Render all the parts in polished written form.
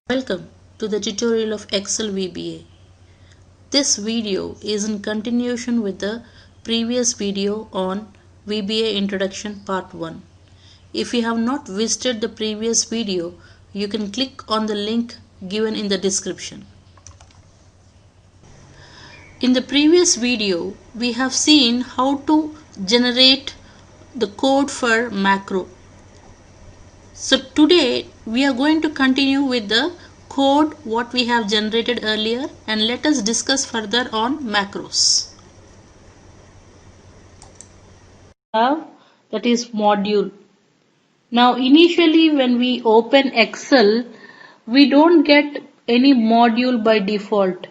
Welcome to the tutorial of Excel VBA. This video is in continuation with the previous video on VBA Introduction Part 1. If you have not visited the previous video, you can click on the link given in the description. In the previous video, we have seen how to generate the code for macro. So today we are going to continue with the code what we have generated earlier, and let us discuss further on macros. That is module. Now initially when we open Excel, we don't get any module by default.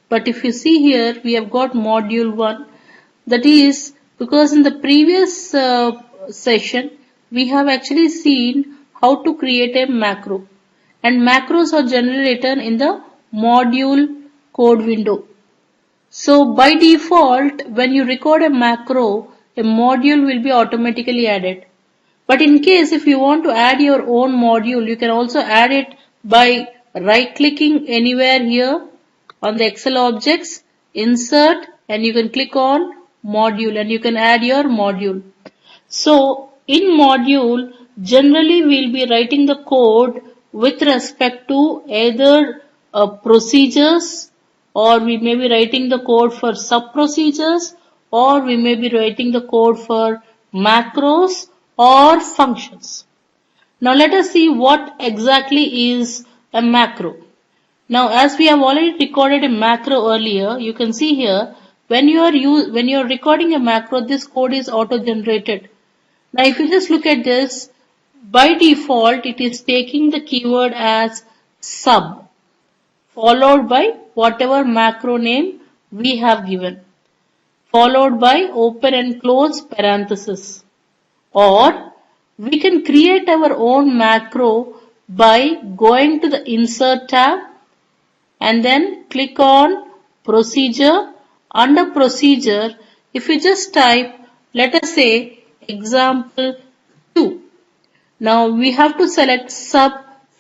But if you see here, we have got module 1. That is because in the previous session we have actually seen how to create a macro, and macros are generally written in the module code window. So by default, when you record a macro, a module will be automatically added. But in case if you want to add your own module, you can also add it by right clicking anywhere here on the Excel objects, insert, and you can click on module and you can add your module. So in module, generally we'll be writing the code with respect to either procedures, or we may be writing the code for sub procedures, or we may be writing the code for macros or functions. Now let us see what exactly is a macro. Now as we have already recorded a macro earlier, you can see here when you are recording a macro, this code is auto generated. Now if you just look at this, by default it is taking the keyword as sub followed by whatever macro name we have given, followed by open and close parenthesis. Or we can create our own macro by going to the insert tab and then click on procedure. Under procedure, if you just type, let us say example 2. Now we have to select sub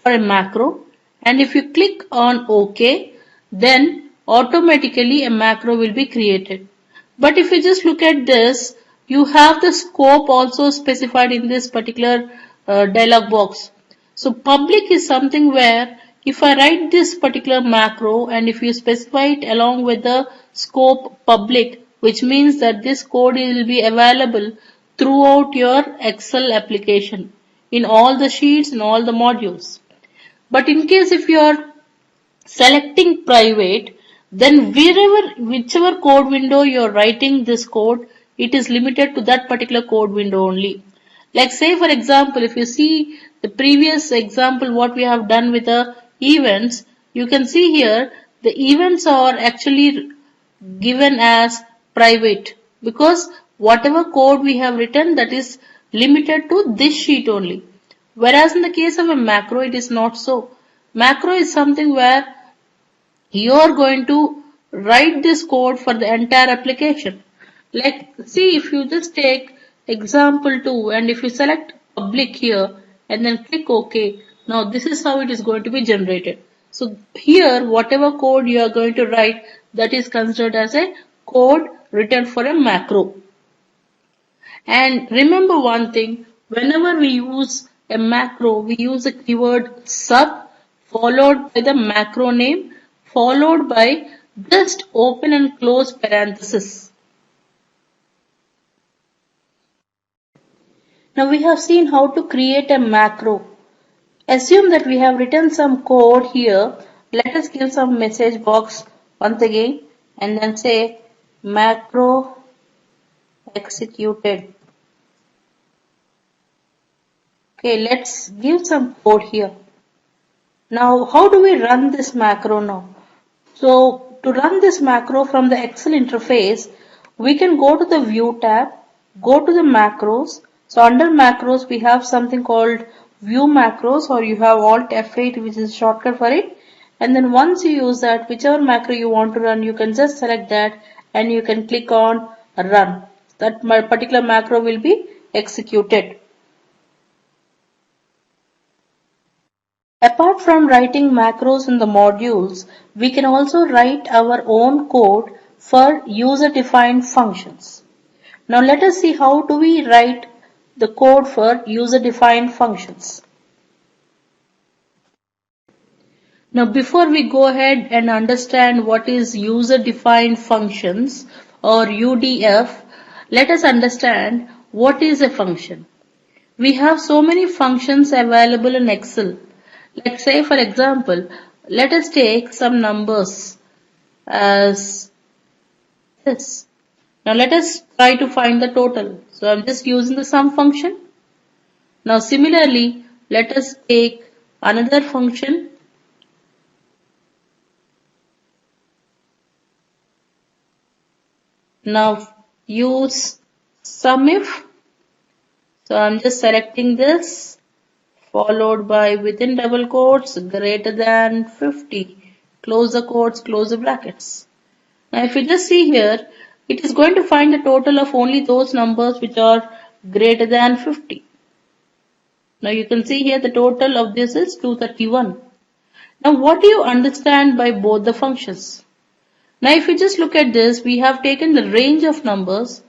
for a macro, and if you click on OK, then automatically a macro will be created. But if you just look at this, you have the scope also specified in this particular dialog box. So public is something where if I write this particular macro and if you specify it along with the scope public, which means that this code will be available throughout your Excel application in all the sheets and all the modules. But in case if you are selecting private, then whichever code window you are writing this code, it is limited to that particular code window only. Like say for example, if you see the previous example what we have done with the events, you can see here the events are actually given as private because whatever code we have written, that is limited to this sheet only. Whereas in the case of a macro, it is not so. Macro is something where you are going to write this code for the entire application. Like see, if you just take example 2 and if you select public here and then click OK, now this is how it is going to be generated. So here whatever code you are going to write, that is considered as a code written for a macro. And remember one thing, whenever we use a macro, we use the keyword sub followed by the macro name followed by just open and close parenthesis. Now we have seen how to create a macro. Assume that we have written some code here. Let us give some message box once again and then say macro executed. Okay, let's give some code here. Now how do we run this macro now? So to run this macro from the Excel interface, we can go to the View tab, go to the macros. So under macros, we have something called View Macros, or you have Alt F8, which is a shortcut for it. And then once you use that, whichever macro you want to run, you can just select that and you can click on Run. That particular macro will be executed. Apart from writing macros in the modules, we can also write our own code for user-defined functions. Now let us see how do we write the code for user-defined functions. Now before we go ahead and understand what is user-defined functions or UDF, let us understand what is a function. We have so many functions available in Excel. Let's say for example, let us take some numbers as this. Now let us try to find the total. So I'm just using the sum function. Now similarly, let us take another function. Now use SUMIF. So I'm just selecting this, followed by within double quotes greater than 50. Close the quotes, close the brackets. Now if you just see here, it is going to find the total of only those numbers which are greater than 50. Now you can see here the total of this is 231. Now what do you understand by both the functions? Now if you just look at this, we have taken the range of numbers.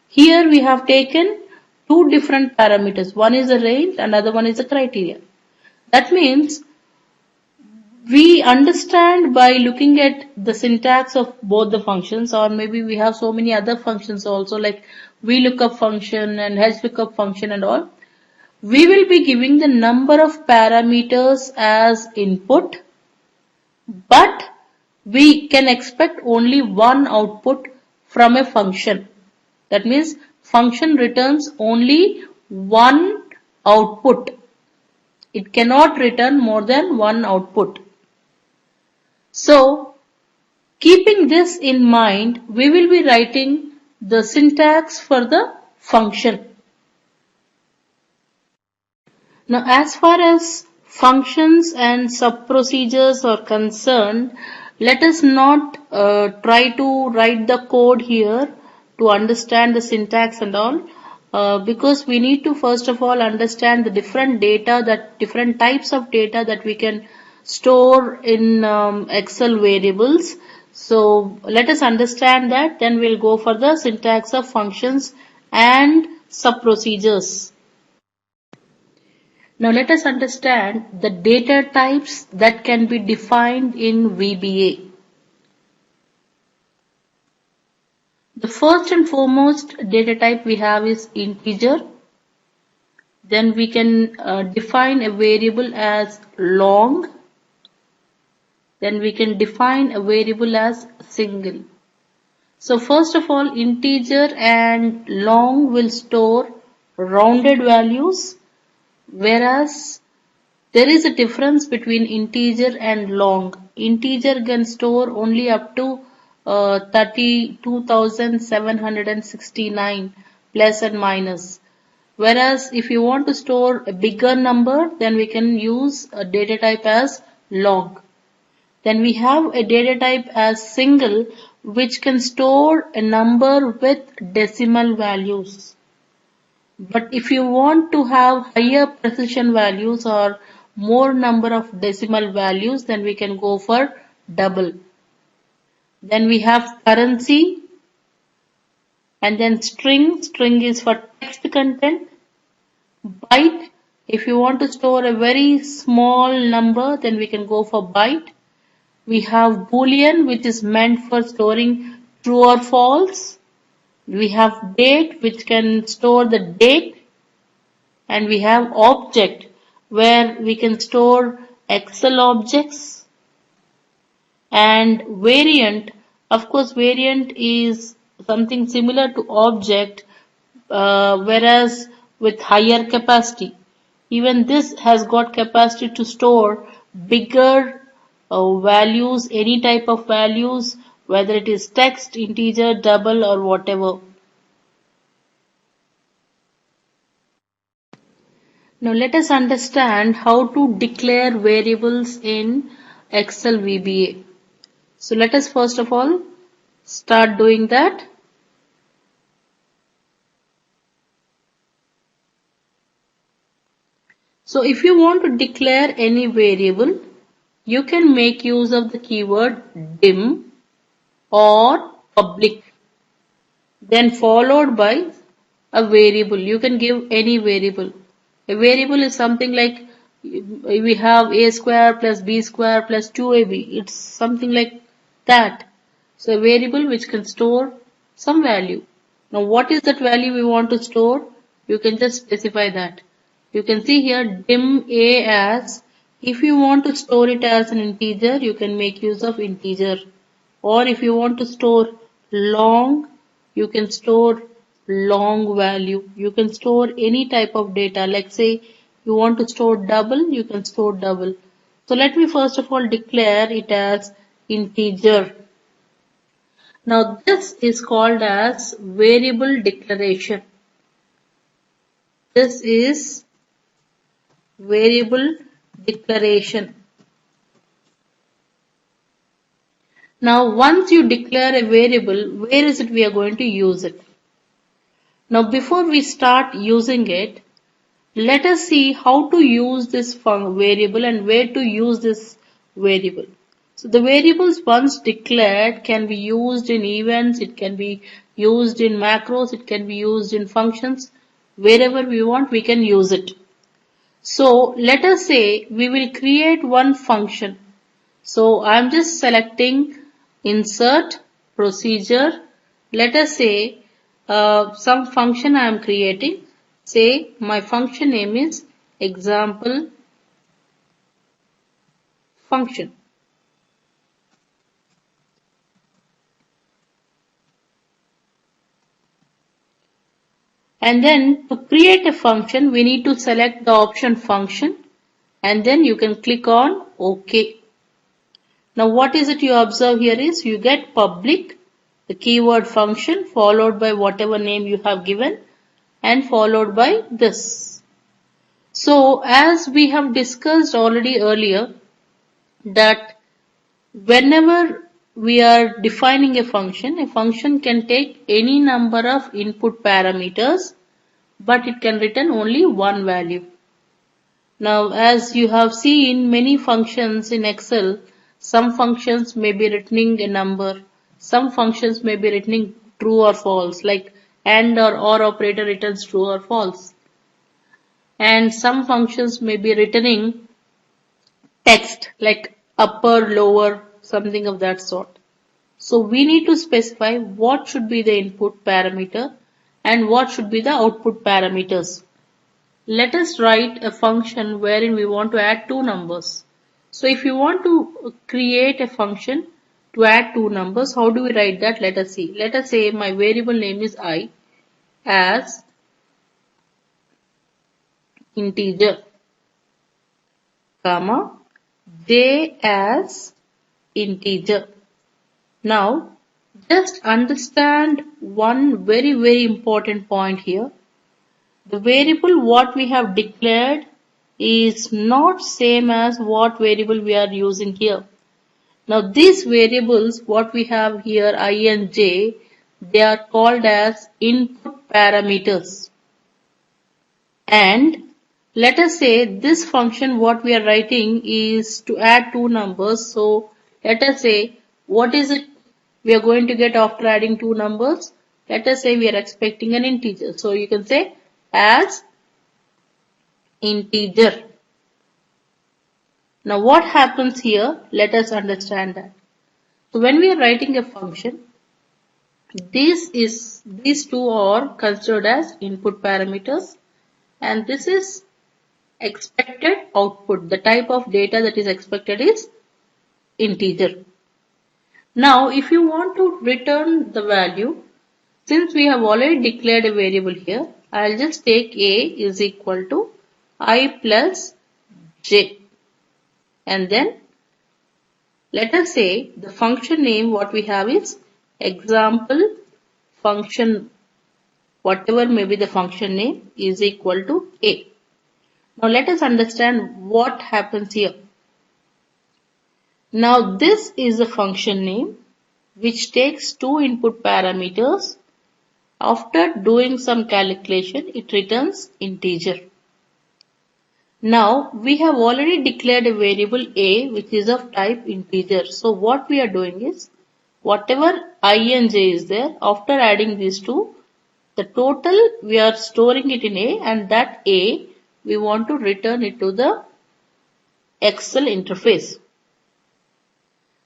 Here we have taken two different parameters. One is the range and another one is the criteria. That means we understand by looking at the syntax of both the functions, or maybe we have so many other functions also like VLOOKUP function and HLOOKUP function and all. We will be giving the number of parameters as input, but we can expect only one output from a function. That means function returns only one output. It cannot return more than one output. So, keeping this in mind, we will be writing the syntax for the function. Now, as far as functions and sub-procedures are concerned, let us not try to write the code here to understand the syntax and all, because we need to first of all understand the different types of data that we can store in Excel variables. So let us understand that, then we'll go for the syntax of functions and sub-procedures. Now let us understand the data types that can be defined in VBA. The first and foremost data type we have is integer. Then we can define a variable as long. Then we can define a variable as single. So first of all, integer and long will store rounded values, whereas there is a difference between integer and long. Integer can store only up to 32,769 plus and minus. Whereas if you want to store a bigger number, then we can use a data type as long. Then we have a data type as single, which can store a number with decimal values. But if you want to have higher precision values or more number of decimal values, then we can go for double. Then we have currency, and then string. String is for text content. Byte, if you want to store a very small number, then we can go for byte. We have boolean, which is meant for storing true or false. We have date, which can store the date. And we have object, where we can store Excel objects. And variant, of course variant is something similar to object, whereas with higher capacity. Even this has got capacity to store bigger values, any type of values, whether it is text, integer, double or whatever. Now let us understand how to declare variables in Excel VBA. So let us first of all start doing that. So if you want to declare any variable, you can make use of the keyword dim or public, then followed by a variable. You can give any variable. A variable is something like we have a square plus b square plus 2ab. It's something like that. So a variable which can store some value. Now what is that value we want to store? You can just specify that. You can see here dim a as, if you want to store it as an integer, you can make use of integer. Or if you want to store long, you can store long value. You can store any type of data. Like say you want to store double, you can store double. So let me first of all declare it as integer. Now this is called as variable declaration. This is variable declaration. Now once you declare a variable, where is it we are going to use it? Now before we start using it, let us see how to use this variable and where to use this variable. So the variables once declared can be used in events, it can be used in macros, it can be used in functions. Wherever we want, we can use it. So let us say we will create one function. So I'm just selecting insert procedure. Let us say some function I am creating. Say my function name is example function. And then to create a function, we need to select the option function and then you can click on OK. Now what is it you observe here is you get public, the keyword function followed by whatever name you have given and followed by this. So as we have discussed already earlier that whenever we are defining a function can take any number of input parameters, but it can return only one value. Now, as you have seen many functions in Excel, some functions may be returning a number, some functions may be returning true or false, like AND or OR operator returns true or false. And some functions may be returning text, like upper, lower, something of that sort. So we need to specify what should be the input parameter and what should be the output parameters. Let us write a function wherein we want to add two numbers. So if you want to create a function to add two numbers, how do we write that? Let us see. Let us say my variable name is I as integer, comma, j as integer. Now, just understand one very important point here. The variable what we have declared is not same as what variable we are using here. Now these variables what we have here I and j, they are called as input parameters. And let us say this function what we are writing is to add two numbers. So let us say what is it we are going to get after adding two numbers. Let us say we are expecting an integer. So you can say as integer. Now what happens here? Let us understand that. So when we are writing a function, these two are considered as input parameters and this is expected output. The type of data that is expected is integer. Now if you want to return the value, since we have already declared a variable here, I'll just take a is equal to I plus j and then let us say the function name what we have is example function, whatever may be the function name is equal to a. Now let us understand what happens here. Now this is a function name which takes two input parameters. After doing some calculation, it returns integer. Now we have already declared a variable a which is of type integer. So what we are doing is whatever I and j is there, after adding these two, the total we are storing it in a, and that a we want to return it to the Excel interface.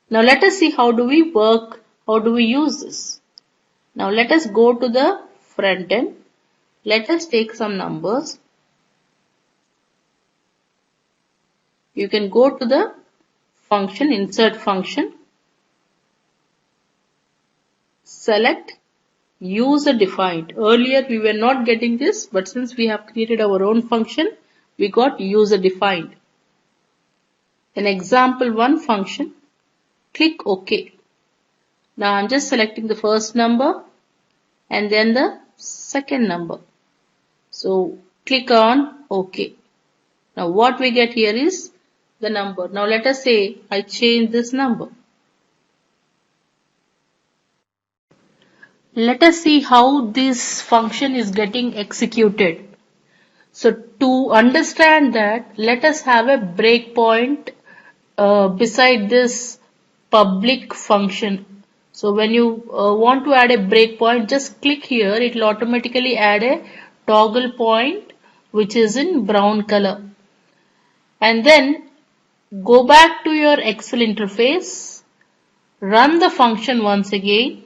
Now let us see how do we work, how do we use this. Now let us go to the front end. Let us take some numbers. You can go to the function, insert function, select user defined. Earlier we were not getting this, but since we have created our own function, we got user defined. An example one function, click OK. Now I'm just selecting the first number and then the second number. So click on OK. Now what we get here is the number. Now let us say I change this number. Let us see how this function is getting executed. So to understand that, let us have a breakpoint beside this public function. So when you want to add a breakpoint, just click here. It will automatically add a toggle point which is in brown color. And then go back to your Excel interface, run the function once again.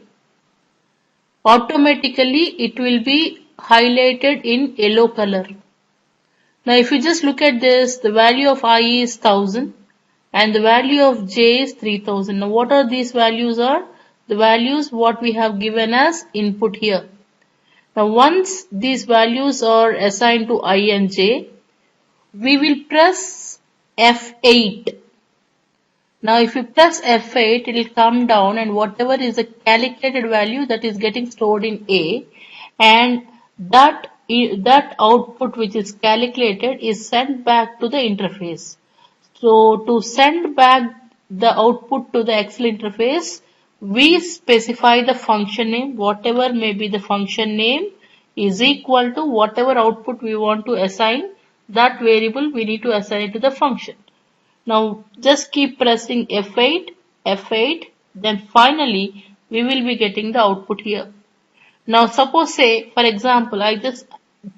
Automatically it will be highlighted in yellow color. Now if you just look at this, the value of I is 1000 and the value of j is 3000. Now what are these values are? The values what we have given as input here. Now once these values are assigned to I and j, we will press F8. Now if you press F8, it will come down and whatever is the calculated value that is getting stored in A, and that output which is calculated is sent back to the interface. So to send back the output to the Excel interface, we specify the function name, whatever may be the function name is equal to whatever output we want to assign, that variable we need to assign it to the function. Now just keep pressing F8, F8, then finally we will be getting the output here. Now suppose say for example I just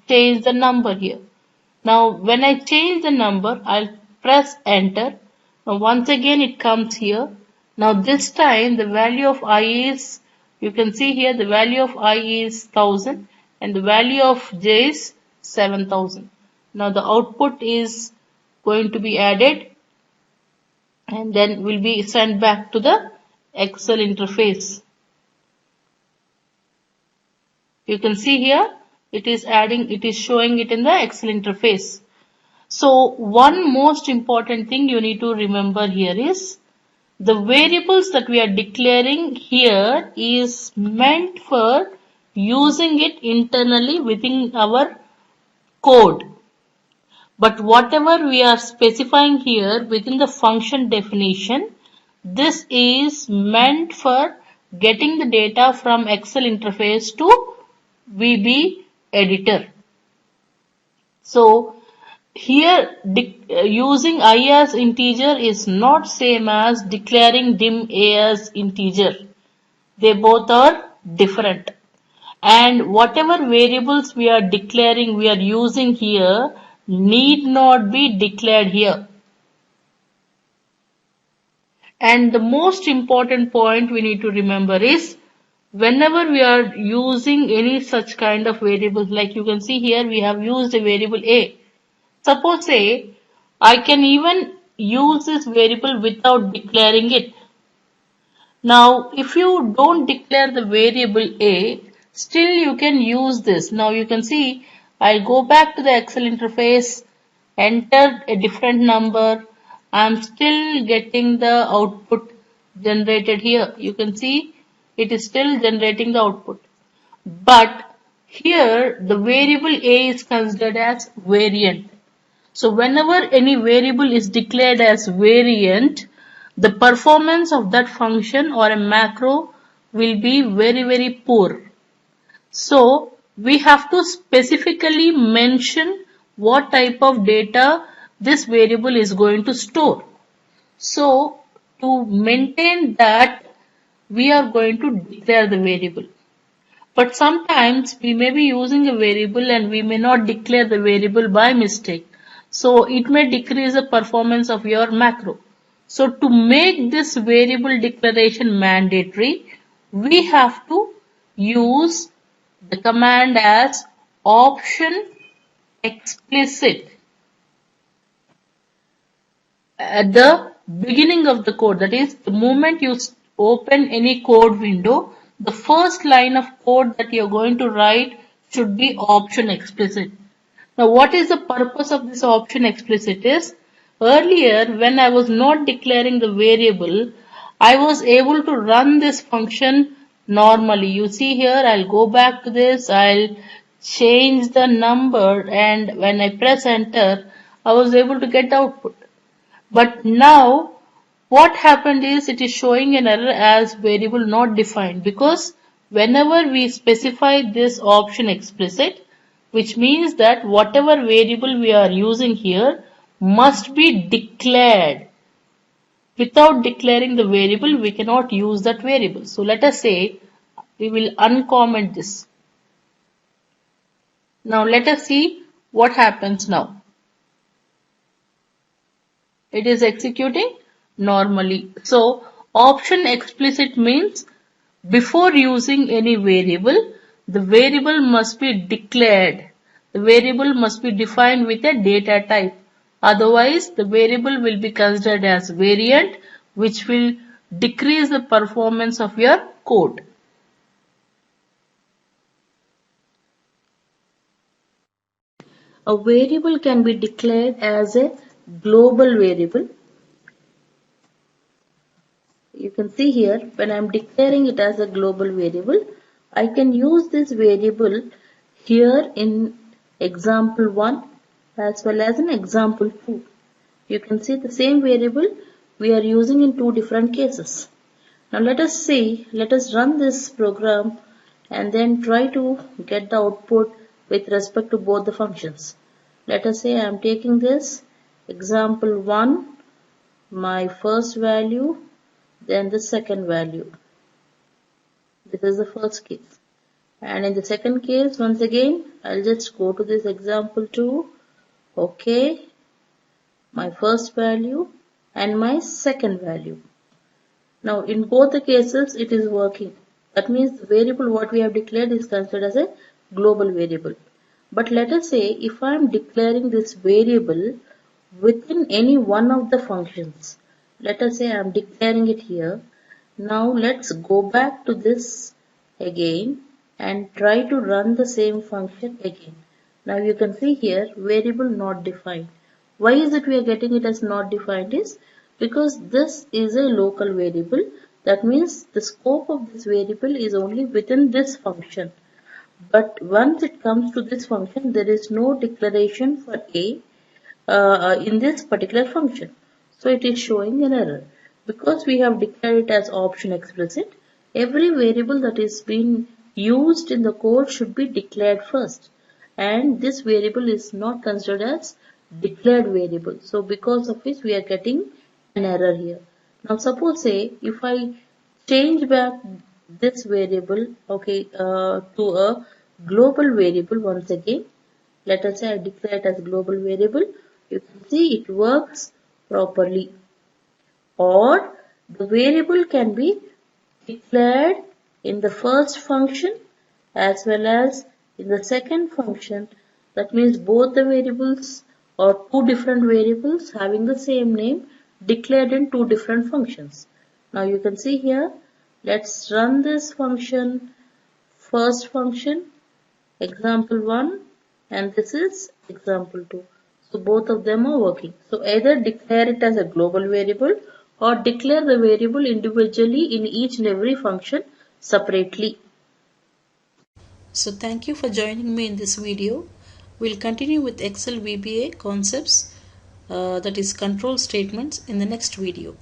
change the number here. Now when I change the number, I'll press enter. Now once again it comes here. Now this time the value of I is, you can see here the value of I is 1000 and the value of j is 7000. Now the output is going to be added and then will be sent back to the Excel interface. You can see here it is showing it in the Excel interface. So one most important thing you need to remember here is the variables that we are declaring here is meant for using it internally within our code. But whatever we are specifying here within the function definition, this is meant for getting the data from Excel interface to VB editor. So here using I as integer is not same as declaring dim a as integer. They both are different. And whatever variables we are declaring, we are using here need not be declared here. And the most important point we need to remember is whenever we are using any such kind of variables, like you can see here we have used a variable a. Suppose say I can even use this variable without declaring it. Now if you don't declare the variable a, still you can use this. Now you can see I'll go back to the Excel interface, enter a different number. I'm still getting the output generated here. You can see it is still generating the output. But here the variable a is considered as variant. So whenever any variable is declared as variant, the performance of that function or a macro will be very poor. So we have to specifically mention what type of data this variable is going to store. So to maintain that, we are going to declare the variable. But sometimes we may be using a variable and we may not declare the variable by mistake. So it may decrease the performance of your macro. So to make this variable declaration mandatory, we have to use the command as option explicit at the beginning of the code. That is, the moment you open any code window, the first line of code that you're going to write should be option explicit. Now, what is the purpose of this option explicit is, earlier when I was not declaring the variable, I was able to run this function normally. You see here, I'll go back to this, I'll change the number, and when I press enter, I was able to get the output. But now what happened is it is showing an error as variable not defined, because whenever we specify this option explicit, which means that whatever variable we are using here must be declared. Without declaring the variable, we cannot use that variable. So let us say we will uncomment this. Now let us see what happens now. It is executing normally. So option explicit means before using any variable, the variable must be declared. The variable must be defined with a data type. Otherwise, the variable will be considered as variant, which will decrease the performance of your code. A variable can be declared as a global variable. You can see here, when I am declaring it as a global variable, I can use this variable here in example 1 as well as in example 2. You can see the same variable we are using in two different cases. Now let us run this program and then try to get the output with respect to both the functions. Let us say I am taking this example 1, my first value, then the second value. This is the first case. And in the second case, once again, I'll just go to this example 2. Okay, my first value and my second value. Now in both the cases, it is working. That means the variable what we have declared is considered as a global variable. But let us say if I am declaring this variable within any one of the functions. Let us say I am declaring it here. Now let's go back to this again and try to run the same function again. Now you can see here variable not defined. Why is it we are getting it as not defined is because this is a local variable. That means the scope of this variable is only within this function. But once it comes to this function, there is no declaration for A in this particular function. So it is showing an error. Because we have declared it as option explicit, every variable that is being used in the code should be declared first. And this variable is not considered as declared variable. So because of which we are getting an error here. Now suppose say if I change back this variable to a global variable once again. Let us say I declare it as global variable. You can see it works properly. Or the variable can be declared in the first function as well as in the second function. That means both the variables or two different variables having the same name declared in two different functions. Now you can see here, let's run this function, first function, example 1, and this is example 2. So both of them are working. So either declare it as a global variable or declare the variable individually in each and every function separately. So thank you for joining me in this video. We'll continue with Excel VBA concepts, that is control statements, in the next video.